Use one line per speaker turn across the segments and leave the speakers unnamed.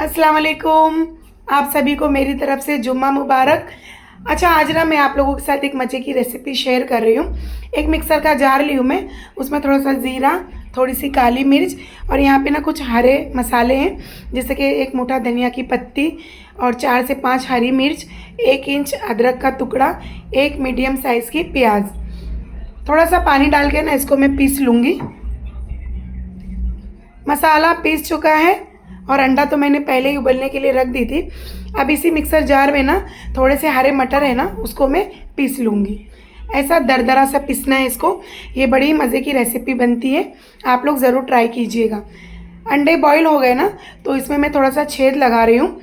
अस्सलाम वालेकुम। आप सभी को मेरी तरफ से जुम्मा मुबारक। अच्छा, आज ना मैं आप लोगों के साथ एक मज़े की रेसिपी शेयर कर रही हूँ। एक मिक्सर का जार ली हूँ मैं, उसमें थोड़ा सा ज़ीरा, थोड़ी सी काली मिर्च और यहाँ पे ना कुछ हरे मसाले हैं, जैसे कि एक मुट्ठा धनिया की पत्ती और 4 से 5 हरी मिर्च, 1 इंच अदरक का टुकड़ा, एक मीडियम साइज़ की प्याज। थोड़ा सा पानी डाल के ना इसको मैं पीस लूँगी। मसाला पीस चुका है और अंडा तो मैंने पहले ही उबलने के लिए रख दी थी। अब इसी मिक्सर जार में ना थोड़े से हरे मटर है ना, उसको मैं पीस लूँगी। ऐसा दरदरा सा पीसना है इसको। ये बड़ी मज़े की रेसिपी बनती है, आप लोग ज़रूर ट्राई कीजिएगा। अंडे बॉईल हो गए ना, तो इसमें मैं थोड़ा सा छेद लगा रही हूँ।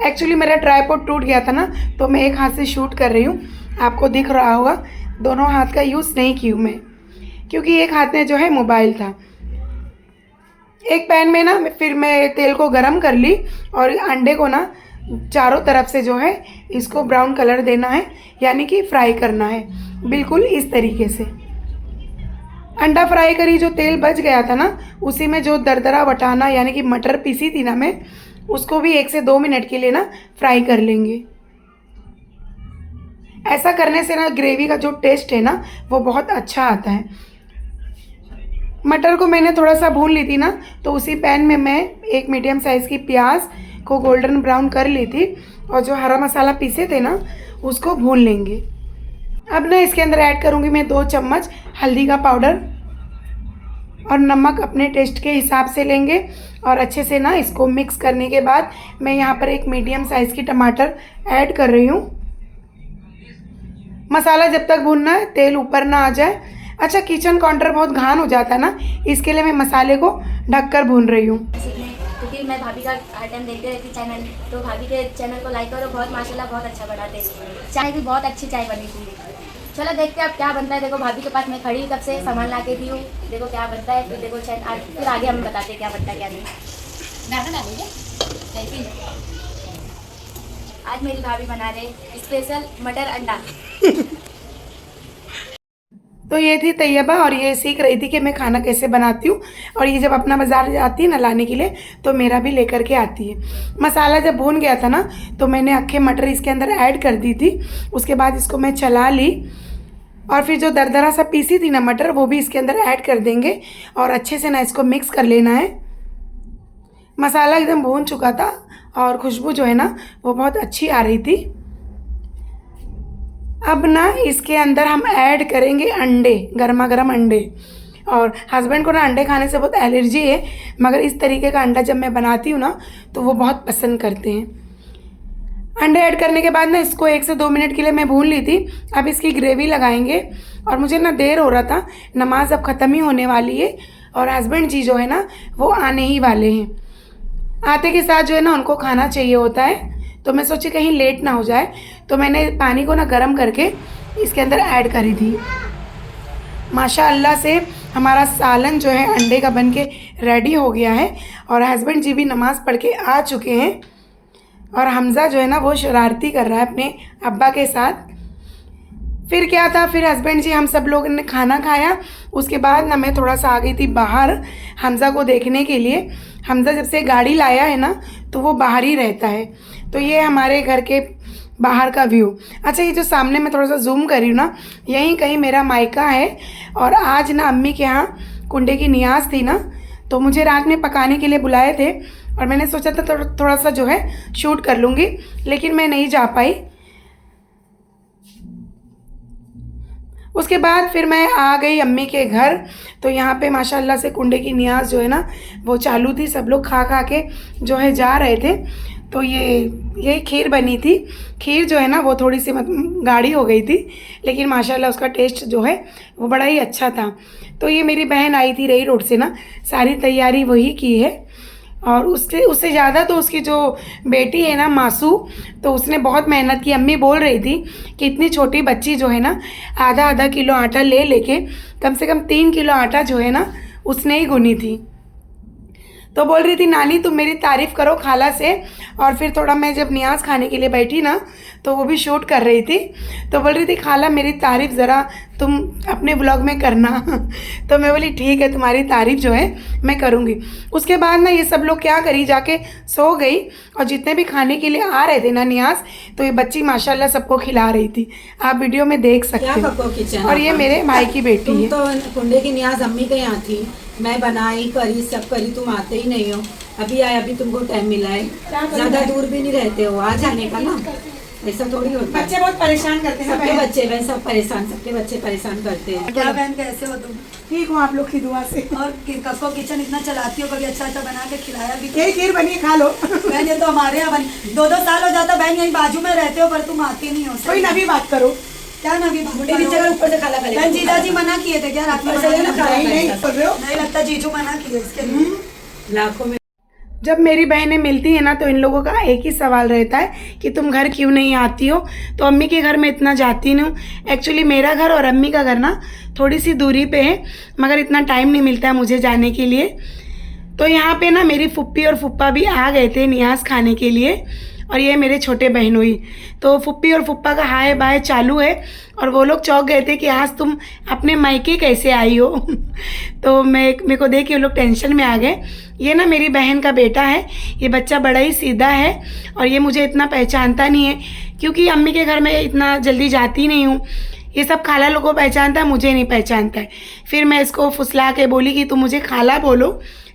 एक्चुअली मेरा ट्राइपॉड टूट गया था ना, तो मैं एक हाथ से शूट कर रही हूँ। आपको दिख रहा होगा, दोनों हाथ का यूज़ नहीं की हूँ मैं, क्योंकि एक हाथ में जो है मोबाइल था। एक पैन में ना फिर मैं तेल को गरम कर ली और अंडे को ना चारों तरफ से जो है इसको ब्राउन कलर देना है, यानी कि फ्राई करना है बिल्कुल इस तरीके से। अंडा फ्राई करी जो तेल बच गया था ना, उसी में जो दरदरा वटाना यानी कि मटर पीसी थी ना मैं, उसको भी 1 से 2 मिनट के लिए ना फ्राई कर लेंगे। ऐसा करने से ना ग्रेवी का जो टेस्ट है ना वो बहुत अच्छा आता है। मटर को मैंने थोड़ा सा भून ली थी ना, तो उसी पैन में मैं एक मीडियम साइज़ की प्याज को गोल्डन ब्राउन कर ली थी और जो हरा मसाला पीसे थे ना उसको भून लेंगे। अब ना इसके अंदर ऐड करूँगी मैं 2 चम्मच हल्दी का पाउडर और नमक अपने टेस्ट के हिसाब से लेंगे। और अच्छे से ना इसको मिक्स करने के बाद मैं यहाँ पर एक मीडियम साइज़ की टमाटर ऐड कर रही हूँ। मसाला जब तक भूनना है तेल ऊपर ना आ जाए। अच्छा, किचन काउंटर बहुत घान हो जाता है ना, इसके लिए मैं मसाले को ढककर भून रही हूँ।
क्योंकि मैं भाभी का हर टाइम देखते रहती चैनल, तो भाभी के चैनल को लाइक करो। बहुत माशाल्लाह बहुत अच्छा बनाते हैं। चाय भी बहुत अच्छी चाय बनी थी। चलो देखते हैं अब क्या बनता है। देखो भाभी के पास मैं खड़ी कब से सामान ला के दी हूँ, देखो क्या बनता है। फिर देखो फिर आगे हम बताते हैं क्या बनता है क्या नहीं। आज मेरी भाभी बना रहे स्पेशल मटर अंडा।
तो ये थी तैयबा और ये सीख रही थी कि मैं खाना कैसे बनाती हूँ। और ये जब अपना बाज़ार जाती है ना लाने के लिए, तो मेरा भी लेकर के आती है। मसाला जब भून गया था ना, तो मैंने अक्खे मटर इसके अंदर ऐड कर दी थी। उसके बाद इसको मैं चला ली और फिर जो दरदरा सा पीसी थी ना मटर, वो भी इसके अंदर ऐड कर देंगे और अच्छे से ना इसको मिक्स कर लेना है। मसाला एकदम भून चुका था और खुशबू जो है ना वो बहुत अच्छी आ रही थी। अब ना इसके अंदर हम ऐड करेंगे अंडे, गर्मा गर्म अंडे। और हस्बैंड को ना अंडे खाने से बहुत एलर्जी है, मगर इस तरीके का अंडा जब मैं बनाती हूँ ना तो वो बहुत पसंद करते हैं। अंडे ऐड करने के बाद ना इसको 1 से 2 मिनट के लिए मैं भून ली थी। अब इसकी ग्रेवी लगाएंगे और मुझे ना देर हो रहा था, नमाज अब ख़त्म ही होने वाली है और हस्बैंड जी जो है ना वो आने ही वाले हैं। आते के साथ जो है ना उनको खाना चाहिए होता है, तो मैं सोची कहीं लेट ना हो जाए, तो मैंने पानी को ना गर्म करके इसके अंदर ऐड करी थी। माशाअल्लाह से हमारा सालन जो है अंडे का बन के रेडी हो गया है और हस्बैंड जी भी नमाज़ पढ़ के आ चुके हैं। और हमज़ा जो है ना वो शरारती कर रहा है अपने अब्बा के साथ। फिर क्या था, फिर हस्बैंड जी हम सब लोगों ने खाना खाया। उसके बाद ना मैं थोड़ा सा आ गई थी बाहर हमज़ा को देखने के लिए। हमज़ा जब से गाड़ी लाया है ना तो वो बाहर ही रहता है। तो ये हमारे घर के बाहर का व्यू। अच्छा, ये जो सामने मैं थोड़ा सा जूम कर रही हूँ ना, यहीं कहीं मेरा मायका है। और आज ना अम्मी के यहाँ कुंडे की नियाज़ थी ना, तो मुझे रात में पकाने के लिए बुलाए थे और मैंने सोचा था थोड़ा सा जो है शूट कर लूँगी, लेकिन मैं नहीं जा पाई। उसके बाद फिर मैं आ गई अम्मी के घर। तो यहाँ पे माशाल्लाह से कुंडे की नियाज़ जो है ना वो चालू थी, सब लोग खा खा के जो है जा रहे थे। तो ये खीर बनी थी। खीर जो है ना वो थोड़ी सी गाढ़ी हो गई थी, लेकिन माशाल्लाह उसका टेस्ट जो है वो बड़ा ही अच्छा था। तो ये मेरी बहन आई थी रई रोड से ना, सारी तैयारी वही की है। और उससे ज़्यादा तो उसकी जो बेटी है ना मासू, तो उसने बहुत मेहनत की। अम्मी बोल रही थी कि इतनी छोटी बच्ची जो है ना आधा आधा किलो आटा ले लेके कम से कम 3 किलो आटा जो है ना उसने ही गुनी थी। तो बोल रही थी नानी तुम मेरी तारीफ़ करो खाला से। और फिर थोड़ा मैं जब नियाज़ खाने के लिए बैठी ना तो वो भी शूट कर रही थी, तो बोल रही थी खाला मेरी तारीफ़ ज़रा तुम अपने ब्लॉग में करना। तो मैं बोली ठीक है, तुम्हारी तारीफ़ जो है मैं करूँगी। उसके बाद ना ये सब लोग क्या करी, जाके सो गई। और जितने भी खाने के लिए आ रहे थे ना नियाज़, तो ये बच्ची माशाल्लाह सबको खिला रही थी, आप वीडियो में देख सकते हो। और ये मेरे भाई की बेटी है।
तो कुंडे की नियाज़ अम्मी के यहाँ थी, मैं बनाई करी सब करी, तुम आते ही नहीं हो। अभी आए, अभी तुमको टाइम मिला है, ज्यादा दूर भी नहीं रहते हो, आ जाने का ना, ऐसा थोड़ी होता है।
बच्चे बहुत परेशान करते हैं,
सबके बच्चे बहन सब परेशाान, सबके बच्चे परेशान करते हैं।
क्या बहन कैसे हो तुम?
ठीक हूँ आप लोग की दुआ से।
और कक्को किचन इतना चलाती हो, कभी अच्छा अच्छा बना के खिलाया भी?
यही खीर बनी खा लो।
बहन ये तो हमारे यहाँ बनी, 2-2 साल हो जाता बहन, यहीं बाजू में रहते हो पर तुम आती नहीं हो।
कोई नवी बात करो।
क्या नवी
ऊपर से खाला करेगा।
बहन जीजा जी मना किए थे क्या रात में? नहीं लगता जीजू मना किए इसके लिए।
लाखों में
जब मेरी बहनें मिलती हैं ना तो इन लोगों का एक ही सवाल रहता है कि तुम घर क्यों नहीं आती हो। तो अम्मी के घर में इतना जाती नहीं हूँ। एक्चुअली मेरा घर और अम्मी का घर ना थोड़ी सी दूरी पे है, मगर इतना टाइम नहीं मिलता है मुझे जाने के लिए। तो यहाँ पे ना मेरी फुप्पी और फुप्पा भी आ गए थे नियाज़ खाने के लिए, और ये मेरे छोटे बहनोई। तो फुप्पी और फुप्पा का हाय बाय चालू है, और वो लोग चौंक गए थे कि आज तुम अपने मायके कैसे आई हो। तो मेरे को देख के वो लोग टेंशन में आ गए। ये ना मेरी बहन का बेटा है, ये बच्चा बड़ा ही सीधा है, और ये मुझे इतना पहचानता नहीं है क्योंकि अम्मी के घर में इतना जल्दी जाती नहीं हूँ। ये सब खाला लोगों को पहचानता है, मुझे नहीं पहचानता है। फिर मैं इसको फुसला के बोली कि तुम मुझे खाला बोलो,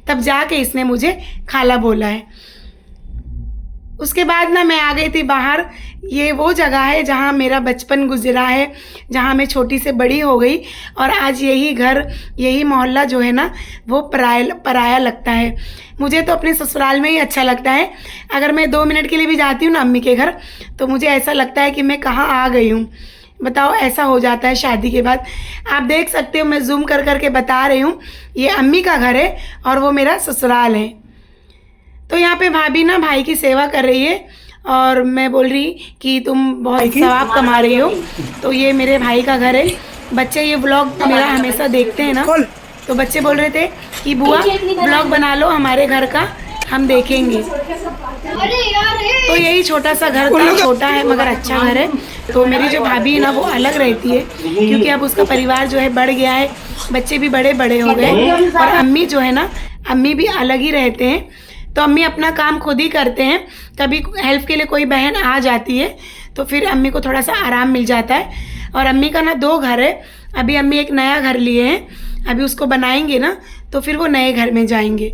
तब जाके इसने मुझे खाला बोला है। उसके बाद ना मैं आ गई थी बाहर। ये वो जगह है जहाँ मेरा बचपन गुजरा है, जहाँ मैं छोटी से बड़ी हो गई, और आज यही घर यही मोहल्ला जो है ना वो पराया लगता है। मुझे तो अपने ससुराल में ही अच्छा लगता है। अगर मैं 2 मिनट के लिए भी जाती हूँ ना अम्मी के घर, तो मुझे ऐसा लगता है कि मैं कहाँ आ गई हूँ। बताओ, ऐसा हो जाता है शादी के बाद। आप देख सकते हो, मैं जूम कर करके बता रही हूँ, ये अम्मी का घर है और वो मेरा ससुराल है। तो यहाँ पे भाभी ना भाई की सेवा कर रही है, और मैं बोल रही कि तुम बहुत सवाब कमा रही हो। तो ये मेरे भाई का घर है। बच्चे ये व्लॉग मेरा हमेशा देखते हैं ना, तो बच्चे बोल रहे थे कि बुआ व्लॉग बना लो हमारे घर का, हम देखेंगे। तो यही छोटा सा घर था, छोटा है मगर अच्छा घर है। तो मेरी जो भाभी है ना वो अलग रहती है, क्योंकि अब उसका परिवार जो है बढ़ गया है, बच्चे भी बड़े बड़े हो गए। और अम्मी जो है ना, अम्मी भी अलग ही रहते हैं। तो अम्मी अपना काम खुद ही करते हैं। कभी हेल्प के लिए कोई बहन आ जाती है तो फिर अम्मी को थोड़ा सा आराम मिल जाता है। और अम्मी का ना 2 घर है। अभी अम्मी एक नया घर लिए हैं, अभी उसको बनाएंगे ना तो फिर वो नए घर में जाएंगे।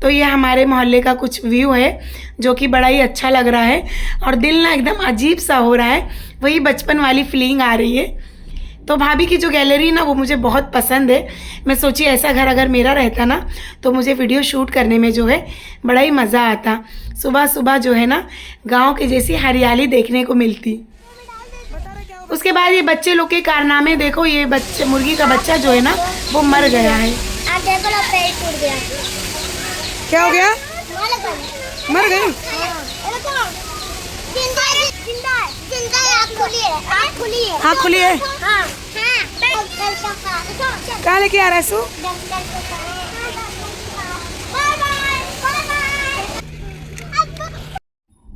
तो ये हमारे मोहल्ले का कुछ व्यू है जो कि बड़ा ही अच्छा लग रहा है, और दिल ना एकदम अजीब सा हो रहा है, वही बचपन वाली फीलिंग आ रही है। तो भाभी की जो गैलरी ना वो मुझे बहुत पसंद है। मैं सोची ऐसा घर अगर मेरा रहता ना तो मुझे वीडियो शूट करने में जो है बड़ा ही मज़ा आता। सुबह सुबह जो है ना गांव के जैसी हरियाली देखने को मिलती। उसके बाद ये बच्चे लोग के कारनामे देखो। ये बच्चे, मुर्गी का बच्चा जो है ना वो मर गया है।
आप देखो ना, पेड़ टूट गया।
क्या हो गया? मर गई?
जिंदा है, जिंदा है, जिंदा है। आँख खुली है, आँख खुली है।
आँख खुली है?
हाँ।
कहाँ लेके आ रहा है सू?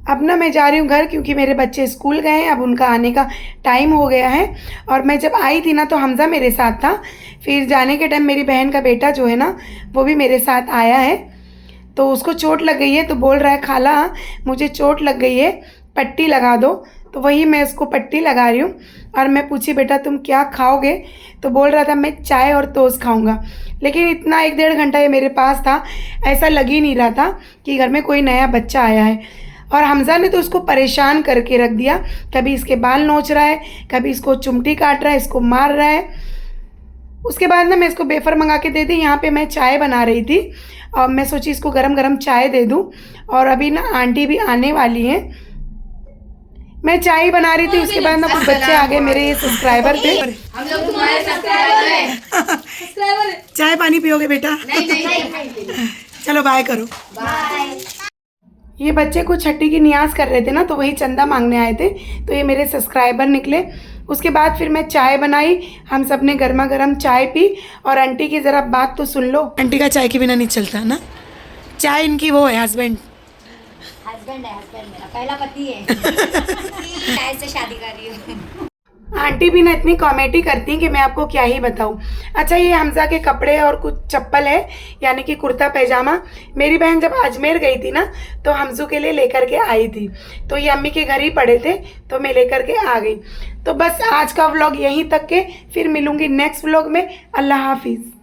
अब ना मैं जा रही हूँ घर, क्योंकि मेरे बच्चे स्कूल गए हैं, अब उनका आने का टाइम हो गया है। और मैं जब आई थी ना तो हमज़ा मेरे साथ था। फिर जाने के टाइम मेरी बहन का बेटा जो है ना वो भी मेरे साथ आया है। तो उसको चोट लग गई है, तो बोल रहा है खाला मुझे चोट लग गई है, पट्टी लगा दो। तो वही मैं उसको पट्टी लगा रही हूँ। और मैं पूछी बेटा तुम क्या खाओगे, तो बोल रहा था मैं चाय और टोस्ट खाऊंगा। लेकिन इतना 1-1.5 घंटा ये मेरे पास था, ऐसा लग ही नहीं रहा था कि घर में कोई नया बच्चा आया है। और हमज़ा ने तो उसको परेशान करके रख दिया, कभी इसके बाल नोच रहा है, कभी इसको चुमटी काट रहा है, इसको मार रहा है। उसके बाद ना मैं इसको बेफर मंगा के दे दी। यहाँ पे मैं चाय बना रही थी और मैं सोची इसको गरम गरम चाय दे दूँ। और अभी ना आंटी भी आने वाली हैं। मैं चाय बना रही थी, उसके बाद ना कुछ बच्चे आ गए, मेरे ये सब्सक्राइबर थे।
हम लोग तुम्हारे सब्सक्राइबर हैं।
चाय पानी पियोगे बेटा?
नहीं।
चलो बाय करो।
बाय।
ये बच्चे कुछ छठी की नियाज़ कर रहे थे ना, तो वही चंदा मांगने आए थे, तो ये मेरे सब्सक्राइबर निकले। उसके बाद फिर मैं चाय बनाई, हम सब ने गर्मा गर्म चाय पी। और आंटी की ज़रा बात तो सुन लो। आंटी का चाय के बिना नहीं चलता ना। चाहे इनकी वो है हस्बैंड।
हस्बैंड मेरा पहला पति है। चाय से शादी कर रही हूँ।
आंटी भी ना इतनी कॉमेडी करती हैं कि मैं आपको क्या ही बताऊं। अच्छा, ये हमजा के कपड़े और कुछ चप्पल है, यानी कि कुर्ता पैजामा। मेरी बहन जब अजमेर गई थी ना तो हमजू के लिए लेकर के आई थी, तो ये अम्मी के घर ही पड़े थे तो मैं लेकर के आ गई। तो बस आज का व्लॉग यहीं तक के, फिर मिलूंगी नेक्स्ट व्लॉग में। अल्लाह हाफिज़।